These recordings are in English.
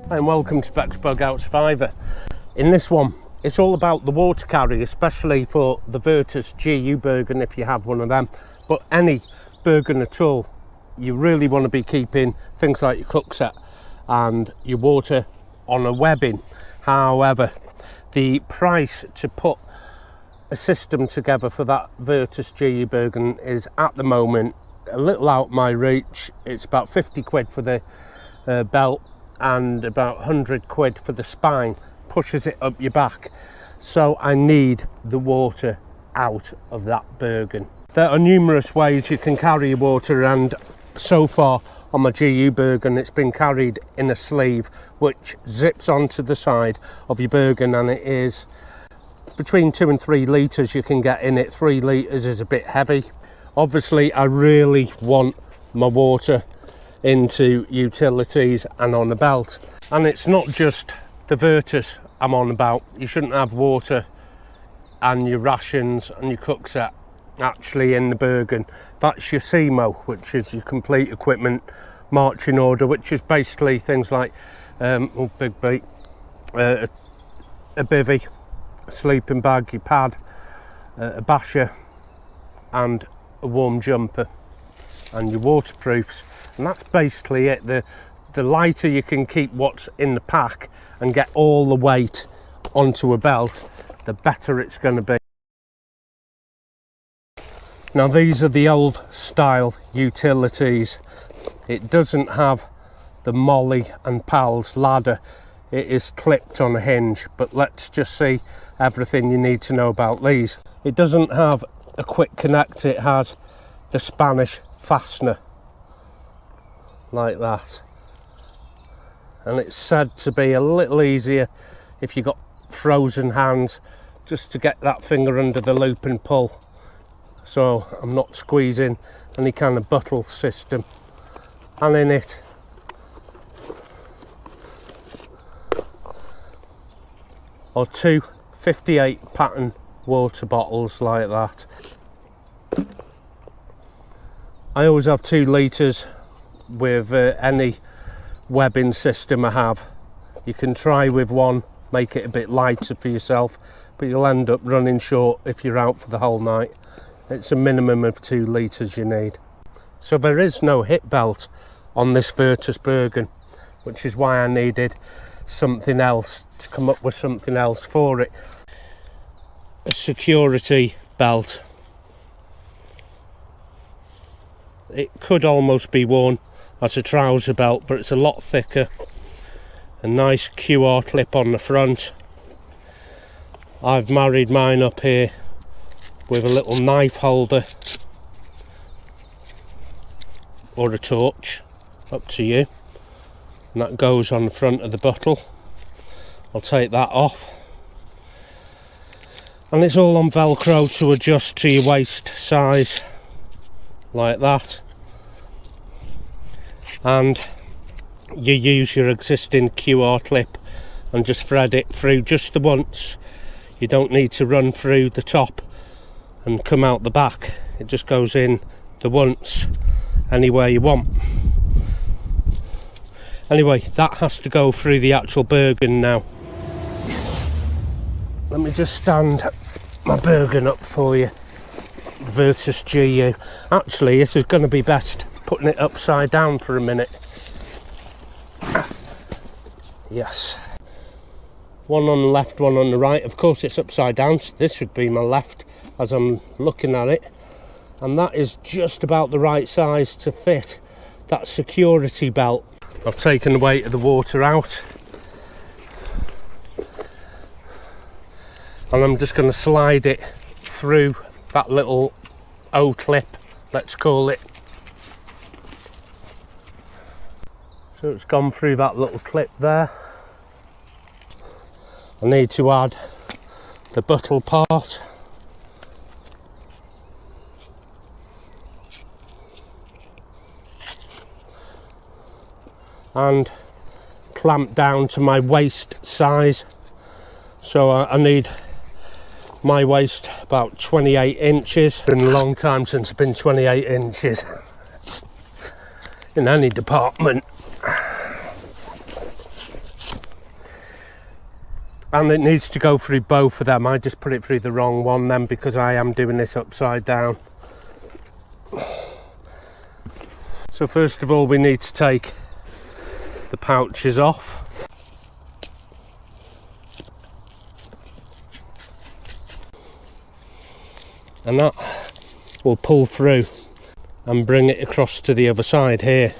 Hi and welcome to 𝐁𝐞𝐥𝐿. In this one, it's all about the water carry, especially for the 𝐁𝐴 Bergen if you have one of them. But any Bergen at all, you really want to be keeping things like your cook set and your water on a webbing. However, the price to put a system together for that 𝐁𝐴 Bergen is at the moment a little out my reach. It's about 50 quid for the belt and about 100 quid for the spine. Pushes it up your back, so I need the water out of that Bergen. There are numerous ways you can carry your water, and so far on my 𝐁𝐴 Bergen it's been carried in a sleeve which zips onto the side of your Bergen, and it is between 2 and 3 litres you can get in it. 3 litres is a bit heavy. Obviously I really want my water into utilities and on the belt, and it's not just the 𝐁𝐴 I'm on about. You shouldn't have water and your rations and your cook set actually in the Bergen. That's your 𝐁𝐴, which is your complete equipment marching order, which is basically things like big beat, a bivvy, a sleeping bag, your pad, a basher and a warm jumper and your waterproofs, and that's basically it. The lighter you can keep what's in the pack and get all the weight onto a belt, the better it's going to be. Now these are the old style utilities. It doesn't have the Molly and Pals ladder, it is clipped on a hinge, but let's just see everything you need to know about these. It doesn't have a quick connect, it has the Spanish fastener like that, and it's said to be a little easier if you've got frozen hands, just to get that finger under the loop and pull, so I'm not squeezing any kind of buttle system. And in it are 2 58 pattern water bottles like that. I always have 2 litres with any webbing system I have. You can try with 1, make it a bit lighter for yourself, but you'll end up running short if you're out for the whole night. It's a minimum of 2 litres you need. So there is no hip belt on this 𝐁𝐴 Bergen, which is why I needed something else, to come up with something else for it. A security belt. It could almost be worn as a trouser belt, but it's a lot thicker. A nice QR clip on the front. I've married mine up here with a little knife holder or a torch, up to you, and that goes on the front of the bottle. I'll take that off, and it's all on Velcro to adjust to your waist size like that, and you use your existing QR clip and just thread it through just the once. You don't need to run through the top and come out the back. It just goes in the once anywhere you want. Anyway, that has to go through the actual Bergen now. Let me just stand my Bergen up for you. 𝐁𝐴. Actually, this is going to be best putting it upside down for a minute. Yes. One on the left, one on the right. Of course it's upside down, so this should be my left as I'm looking at it. And that is just about the right size to fit that security belt. I've taken the weight of the water out, and I'm just going to slide it through that little O-clip, let's call it. So it's gone through that little clip there. I need to add the bottle part. And clamp down to my waist size. So I need my waist about 28 inches. It's been a long time since I've been 28 inches in any department. And it needs to go through both of them. I just put it through the wrong one then because I am doing this upside down. So first of all we need to take the pouches off. And that will pull through and bring it across to the other side here.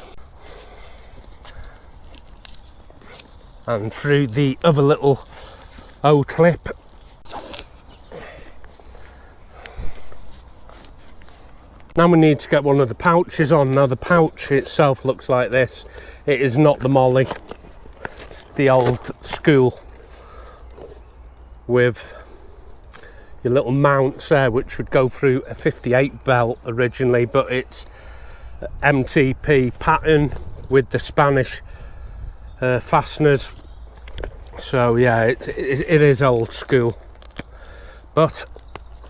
And through the other little O-clip. Now we need to get one of the pouches on. Now the pouch itself looks like this. It is not the Molly. It's the old school with your little mounts there, which would go through a 58 belt originally, but it's MTP pattern with the Spanish fasteners. So yeah, it is old school, but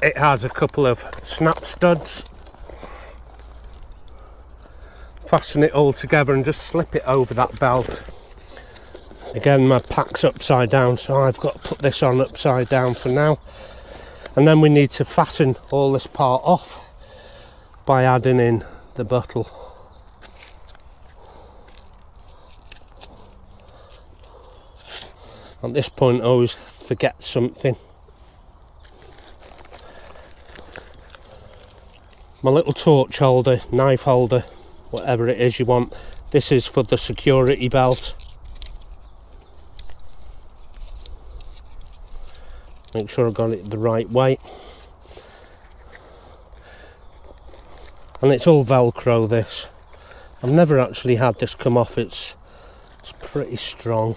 it has a couple of snap studs. Fasten it all together and just slip it over that belt. Again, my pack's upside down, so I've got to put this on upside down for now. And then we need to fasten all this part off by adding in the buttle. At this point I always forget something. My little torch holder, knife holder, whatever it is you want. This is for the security belt. Make sure I got it the right way. And it's all Velcro, this. I've never actually had this come off. It's pretty strong.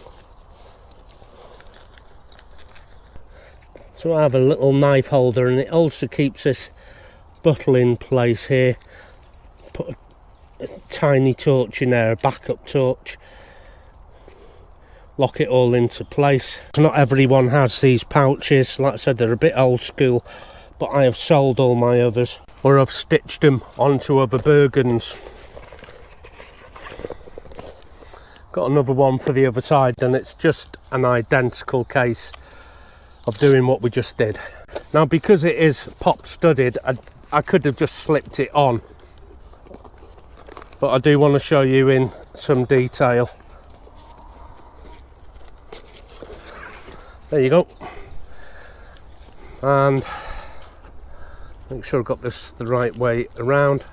So I have a little knife holder, and it also keeps this bottle in place here. Put a tiny torch in there, a backup torch. Lock it all into place. Not everyone has these pouches. Like I said, they're a bit old school, but I have sold all my others, or I've stitched them onto other Bergens. Got another one for the other side, and it's just an identical case of doing what we just did. Now, because it is pop studded, I could have just slipped it on, but I do want to show you in some detail. There you go. And make sure I've got this the right way around.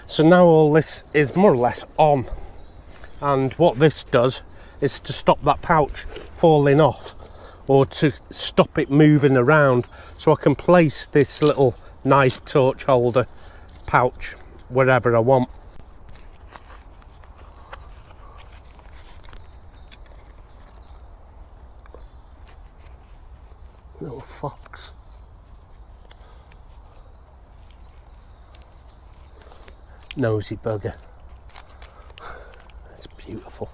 So now all this is more or less on. And what this does is to stop that pouch falling off, or to stop it moving around, so I can place this little knife, torch holder, pouch wherever I want. Little fox. Nosy bugger. It's beautiful.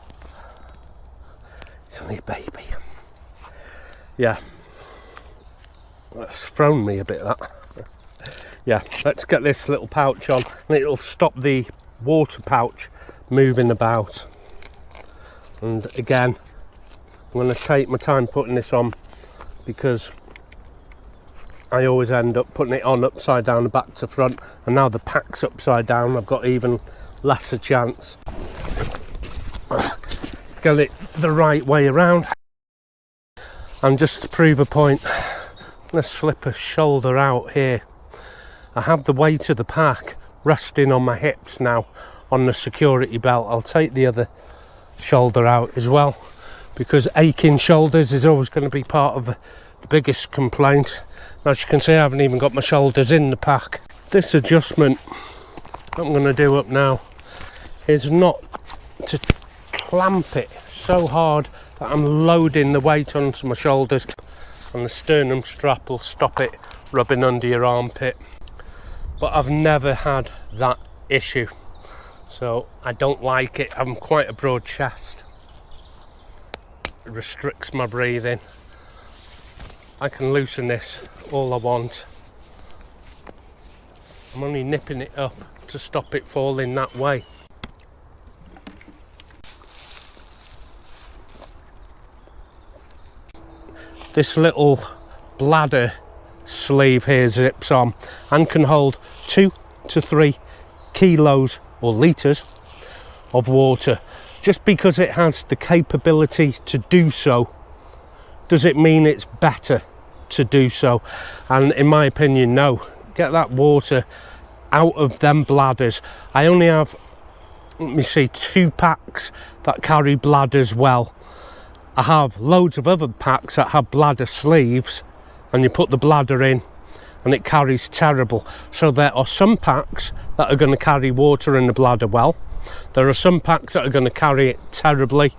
It's only a baby. Yeah. That's thrown me a bit, that. Yeah, let's get this little pouch on, and it'll stop the water pouch moving about. And again, I'm going to take my time putting this on, because I always end up putting it on upside down, back to front, and now the pack's upside down, I've got even less a chance. Get it the right way around. And just to prove a point, I'm going to slip a shoulder out here. I have the weight of the pack resting on my hips now on the security belt. I'll take the other shoulder out as well, because aching shoulders is always going to be part of the biggest complaint. As you can see, I haven't even got my shoulders in the pack. This adjustment that I'm going to do up now is not to clamp it so hard that I'm loading the weight onto my shoulders, and the sternum strap will stop it rubbing under your armpit. But I've never had that issue, so I don't like it. I'm quite a broad chest. It restricts my breathing. I can loosen this all I want. I'm only nipping it up to stop it falling that way. this little bladder sleeve here zips on and can hold 2 to 3 kilos or litres of water. Just because it has the capability to do so, does it mean it's better to do so? And in my opinion, no. Get that water out of them bladders. I only have, let me see, 2 packs that carry bladders well. I have loads of other packs that have bladder sleeves, and you put the bladder in and it carries terrible. So there are some packs that are going to carry water in the bladder well. There are some packs that are going to carry it terribly,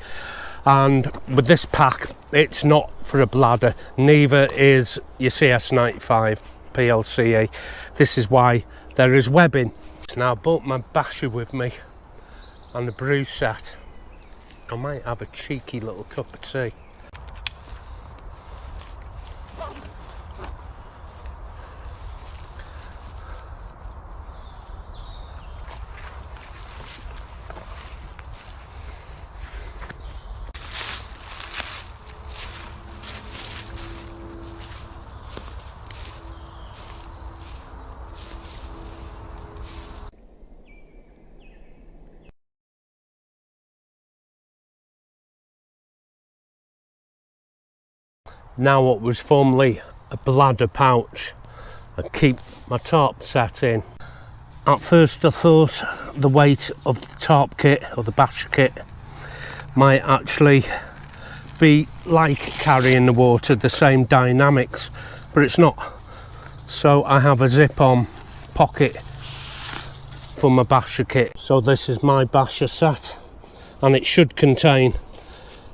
and with this pack it's not for a bladder, neither is your CS95 PLCE. This is why there is webbing. Now I brought my basher with me and the brew set. I might have a cheeky little cup of tea. Now what was formerly a bladder pouch, I keep my tarp set in. At first I thought the weight of the tarp kit or the basher kit might actually be like carrying the water, the same dynamics, but it's not. So I have a zip-on pocket for my basher kit. So this is my basher set, and it should contain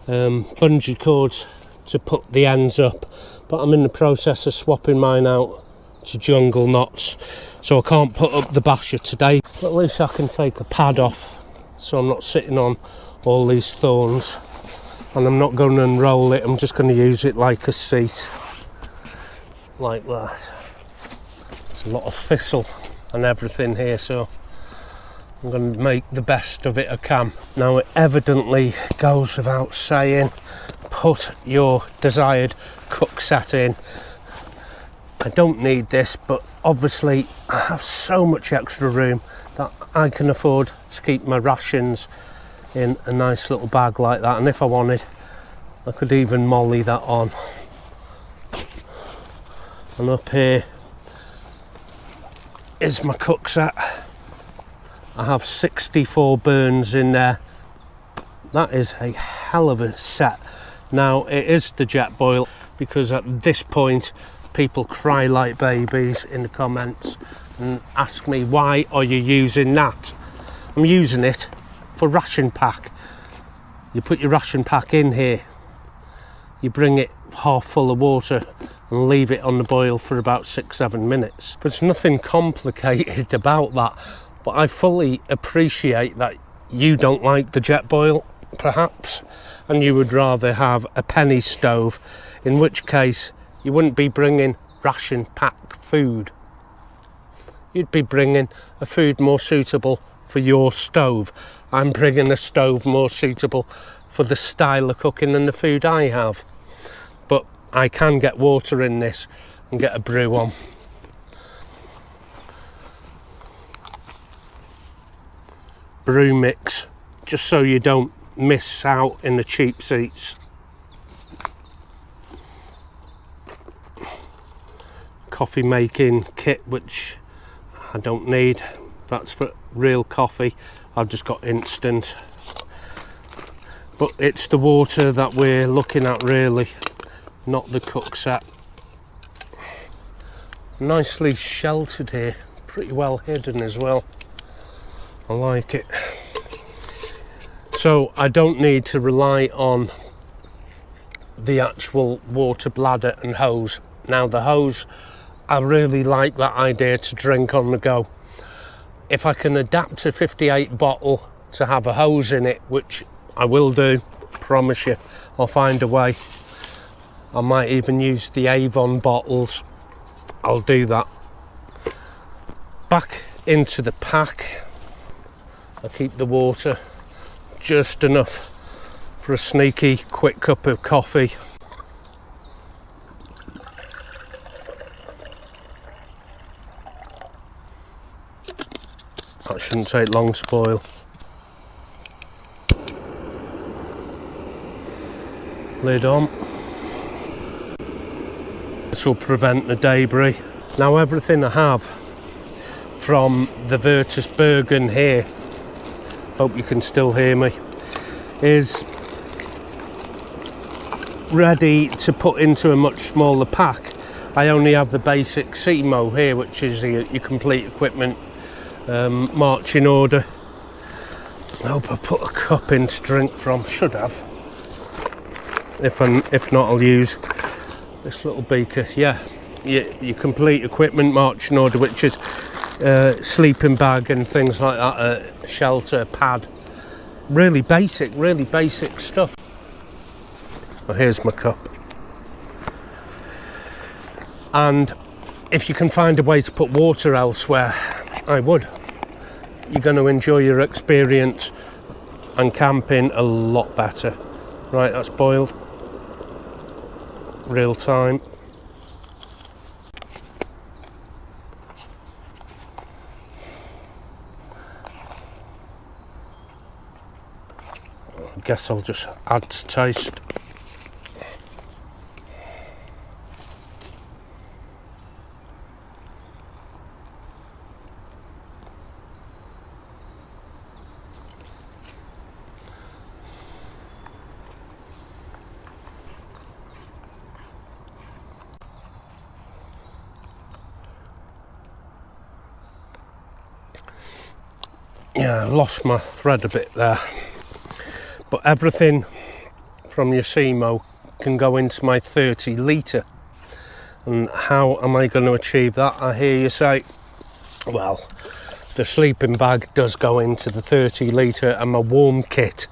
bungee cords to put the ends up, but I'm in the process of swapping mine out to jungle knots, so I can't put up the basher today. But at least I can take a pad off, so I'm not sitting on all these thorns, and I'm not going to unroll it. I'm just going to use it like a seat, like that. There's a lot of thistle and everything here, so I'm going to make the best of it I can. Now it evidently goes without saying, put your desired cook set in. I don't need this, but obviously I have so much extra room that I can afford to keep my rations in a nice little bag like that, and if I wanted I could even molly that on. And up here is my cook set. I have 64 burns in there. That is a hell of a set. Now it is the jet boil, because at this point people cry like babies in the comments and ask me, why are you using that? I'm using it for ration pack. You put your ration pack in here, you bring it half full of water and leave it on the boil for about 6-7 minutes. There's nothing complicated about that, but I fully appreciate that you don't like the jet boil perhaps, and you would rather have a penny stove, in which case you wouldn't be bringing ration pack food. You'd be bringing a food more suitable for your stove. I'm bringing a stove more suitable for the style of cooking and the food I have. But I can get water in this and get a brew on. Brew mix, just so you don't miss out in the cheap seats. Coffee making kit, which I don't need. That's for real coffee. I've just got instant. But it's the water that we're looking at really, not the cook set. Nicely sheltered here, pretty well hidden as well. I like it. So I don't need to rely on the actual water bladder and hose. Now the hose, I really like that idea to drink on the go. If I can adapt a 58 bottle to have a hose in it, which I will do, promise you, I'll find a way. I might even use the Avon bottles. I'll do that. Back into the pack. I keep the water just enough for a sneaky quick cup of coffee. That shouldn't take long to boil. Lid on. This will prevent the debris. Now everything I have from the 𝐁𝐿𝐴 here, hope you can still hear me, is ready to put into a much smaller pack. I only have the basic 𝐁𝐄𝐑 here, which is your complete equipment marching order. I hope I put a cup in to drink from, should have. If not, I'll use this little beaker. Yeah, your complete equipment marching order, which is sleeping bag and things like that, shelter, pad. Really basic stuff. Well, here's my cup. And if you can find a way to put water elsewhere, I would. You're going to enjoy your experience and camping a lot better. Right, that's boiled. Real time. I guess I'll just add to taste. Yeah, I lost my thread a bit there, but everything from your 𝐁𝐿𝐴 can go into my 30 litre. And how am I going to achieve that? I hear you say, well, the sleeping bag does go into the 30 litre and my warm kit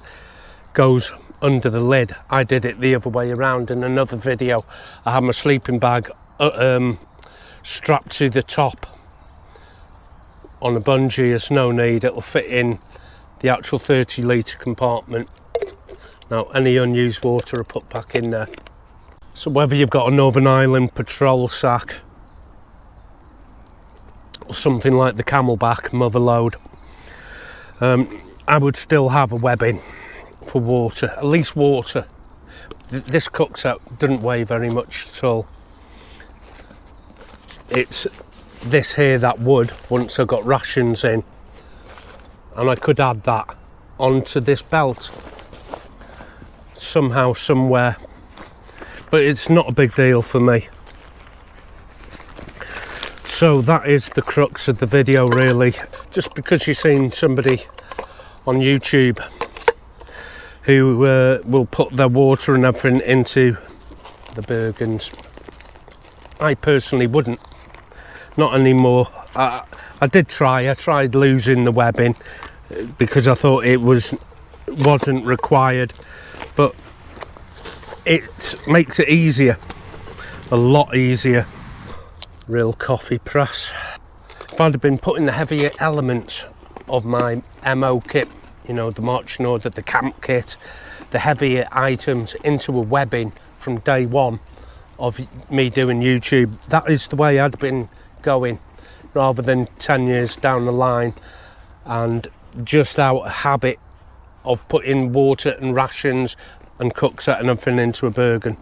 goes under the lid. I did it the other way around in another video. I had my sleeping bag strapped to the top on a bungee. There's no need, it'll fit in the actual 30 litre compartment. Now any unused water are put back in there. So whether you've got a Northern Ireland patrol sack or something like the Camelback Motherload, I would still have a webbing for water, at least water. This 𝐁𝐞𝐥 doesn't weigh very much at all. It's this here that would, once I got rations in, and I could add that onto this belt somehow, somewhere, but it's not a big deal for me. So that is the crux of the video, really. Just because you've seen somebody on YouTube who will put their water and everything into the Bergens, I personally wouldn't. Not anymore. I did try. I tried losing the webbing because I thought it wasn't required, but it makes it easier, a lot easier. Real coffee press. If I'd have been putting the heavier elements of my MO kit, you know, the marching order, the camp kit, the heavier items into a webbing from day one of me doing YouTube, that is the way I'd been going, rather than 10 years down the line and just out of habit of putting water and rations and 𝐁𝐿𝐴 and everything into a Bergen.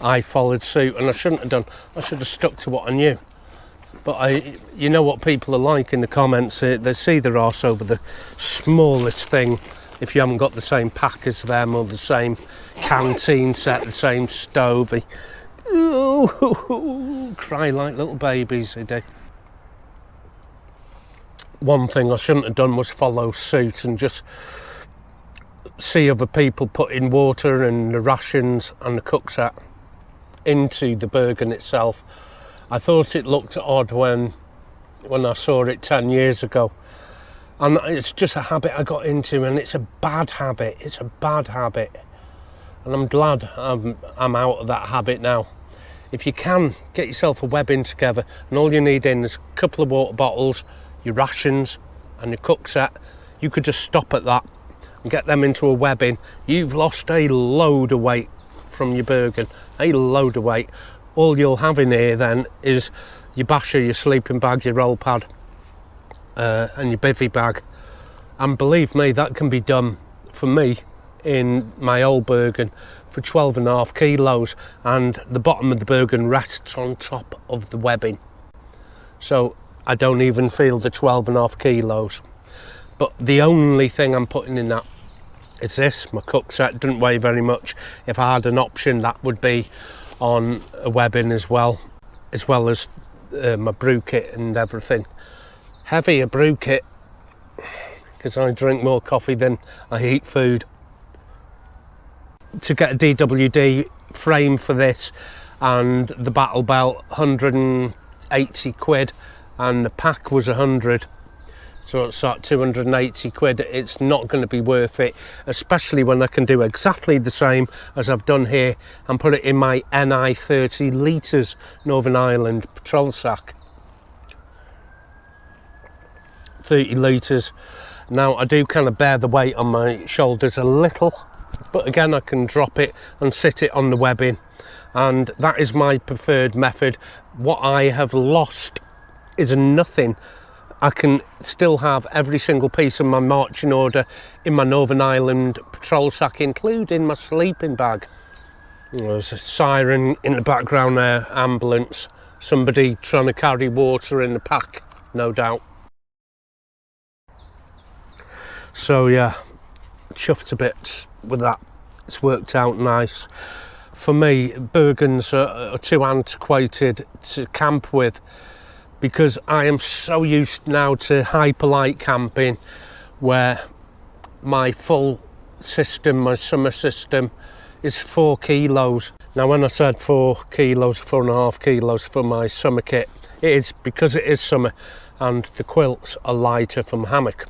I followed suit, and I shouldn't have done. I should have stuck to what I knew. But you know what people are like in the comments, they see their arse over the smallest thing if you haven't got the same pack as them or the same canteen set, the same stove. Ooh, cry like little babies, they do. One thing I shouldn't have done was follow suit and just see other people putting water and the rations and the 𝐁𝐿𝐴 into the Bergen itself. I thought it looked odd when I saw it 10 years ago, and it's just a habit I got into, and it's a bad habit. It's a bad habit, and I'm glad I'm out of that habit now. If you can, get yourself a webbing together, and all you need in is a couple of water bottles, your rations and your 𝐁𝐿𝐴. You could just stop at that and get them into a webbing. You've lost a load of weight from your Bergen, a load of weight. All you'll have in here then is your basher, your sleeping bag, your roll pad, and your bivvy bag. And believe me, that can be done for me in my old Bergen for 12.5 kilos, and the bottom of the Bergen rests on top of the webbing, so I don't even feel the 12.5 kilos. But the only thing I'm putting in that is this, my cook set. Doesn't weigh very much. If I had an option, that would be on a webbing as well as my brew kit and everything. Heavier brew kit, because I drink more coffee than I eat food. To get a DWD frame for this and the battle belt, 180 quid, and the pack was 100, so it's like 280 quid. It's not going to be worth it, especially when I can do exactly the same as I've done here and put it in my NI 30 litres Northern Ireland patrol sack. 30 litres. Now I do kind of bear the weight on my shoulders a little, but again I can drop it and sit it on the webbing, and that is my preferred method. What I have lost is nothing. I can still have every single piece of my marching order in my Northern Ireland patrol sack, including my sleeping bag. There's a siren in the background there, ambulance, somebody trying to carry water in the pack, no doubt. So yeah, chuffed a bit with that. It's worked out nice. For me, Bergens are too antiquated to camp with, because I am so used now to hyperlight camping, where my full system, my summer system, is 4 kilos. Now when I said 4 kilos, 4.5 kilos for my summer kit, it is because it is summer and the quilts are lighter from hammock.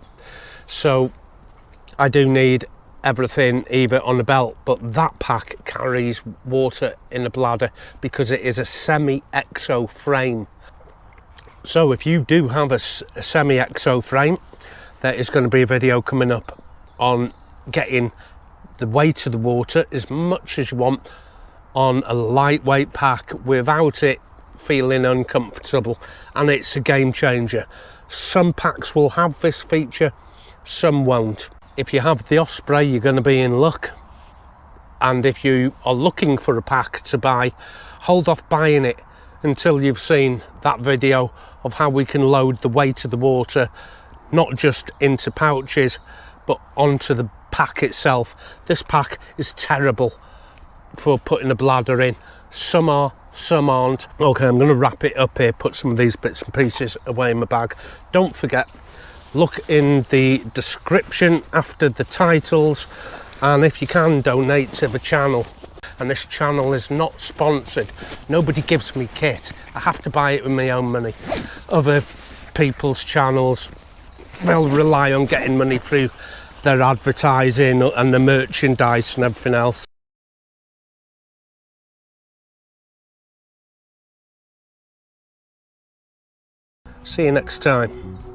So I do need everything either on the belt, but that pack carries water in the bladder because it is a semi-exo frame. So if you do have a semi-exo frame, there is going to be a video coming up on getting the weight of the water as much as you want on a lightweight pack without it feeling uncomfortable, and it's a game changer. Some packs will have this feature, some won't. If you have the Osprey, you're going to be in luck, and if you are looking for a pack to buy, hold off buying it until you've seen that video of how we can load the weight of the water not just into pouches but onto the pack itself. This pack is terrible for putting a bladder in. Some are, some aren't. Okay, I'm going to wrap it up here, put some of these bits and pieces away in my bag. Don't forget, look in the description after the titles, and if you can, donate to the channel. And this channel is not sponsored. Nobody gives me kit. I have to buy it with my own money. Other people's channels, they'll rely on getting money through their advertising and the merchandise and everything else. See you next time.